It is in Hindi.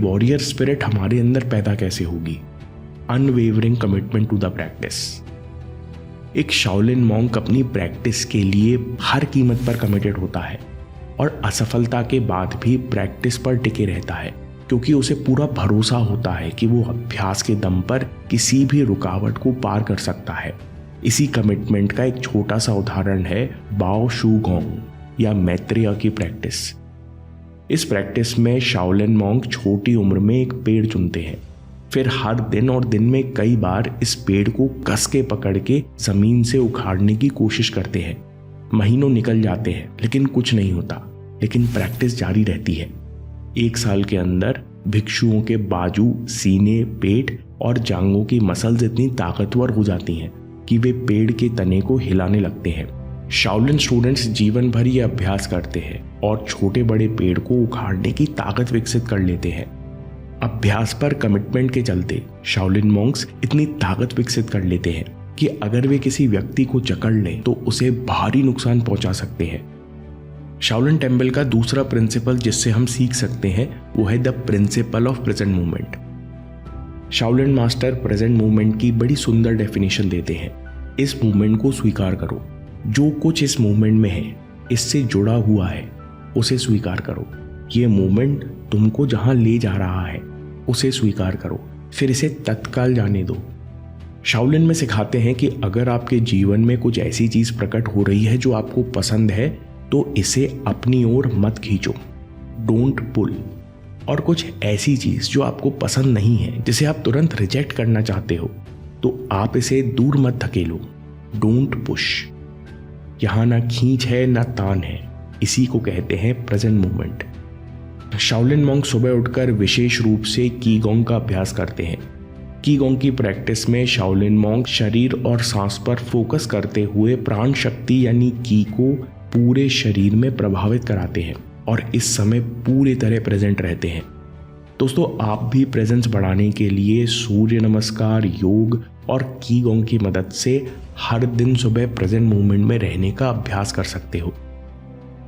वॉरियर स्पिरिट हमारे अंदर पैदा कैसे होगी? Unwavering commitment to the practice. एक शाओलिन मॉन्क अपनी प्रैक्टिस के लिए हर कीमत पर कमिटेड होता है और असफलता के बाद भी प्रैक्टिस पर टिके रहता है, क्योंकि उसे पूरा भरोसा होता है कि वो अभ्यास के दम पर किसी भी रुकावट को पार कर सकता है। इसी कमिटमेंट का एक छोटा सा उदाहरण है बाओ शू गोंग या मैत्रेय की प्रैक्टिस। इस प्रैक्टिस में शाओलिन मॉन्क छोटी उम्र में एक पेड़ चुनते हैं, फिर हर दिन और दिन में कई बार इस पेड़ को कस के पकड़ के जमीन से उखाड़ने की कोशिश करते हैं। महीनों निकल जाते हैं लेकिन कुछ नहीं होता, लेकिन प्रैक्टिस जारी रहती है। 1 साल के अंदर भिक्षुओं के बाजू, सीने, पेट और जांघों की मसल्स इतनी ताकतवर हो जाती हैं कि वे पेड़ के तने को हिलाने लगते हैं। शाओलिन स्टूडेंट्स जीवन भर ये अभ्यास करते हैं और छोटे बड़े पेड़ को उखाड़ने की ताकत विकसित कर लेते हैं। अभ्यास पर कमिटमेंट के चलते शाओलिन मॉन्क्स इतनी ताकत विकसित कर लेते हैं कि अगर वे किसी व्यक्ति को जकड़ लें तो उसे भारी नुकसान पहुंचा सकते हैं। शाओलिन टेम्पल का दूसरा प्रिंसिपल जिससे हम सीख सकते हैं वो है the principle of present movement. Shaolin master present movement की बड़ी सुंदर डेफिनेशन देते हैं। इस मूवमेंट को स्वीकार करो, जो कुछ इस मूवमेंट में है, इससे जुड़ा हुआ है, उसे स्वीकार करो। ये मूवमेंट तुमको जहां ले जा रहा है उसे स्वीकार करो, फिर इसे तत्काल जाने दो। शाओलिन में सिखाते हैं कि अगर आपके जीवन में कुछ ऐसी चीज प्रकट हो रही है जो आपको पसंद है तो इसे अपनी ओर मत खींचो, डोंट पुल। और कुछ ऐसी चीज जो आपको पसंद नहीं है, जिसे आप तुरंत रिजेक्ट करना चाहते हो, तो आप इसे दूर मत धकेलो, डोंट पुश। यहां ना खींच है ना तान है, इसी को कहते हैं प्रेजेंट मूवमेंट। शाओलिन मॉन्क सुबह उठकर विशेष रूप से कीगोंग का अभ्यास करते हैं। कीगोंग की प्रैक्टिस में शाओलिन मॉन्क शरीर और सांस पर फोकस करते हुए प्राण शक्ति यानी की को पूरे शरीर में प्रभावित कराते हैं और इस समय पूरी तरह प्रेजेंट रहते हैं। दोस्तों, आप भी प्रेजेंस बढ़ाने के लिए सूर्य नमस्कार, योग और कीगोंग की मदद से हर दिन सुबह प्रेजेंट मूवमेंट में रहने का अभ्यास कर सकते हो।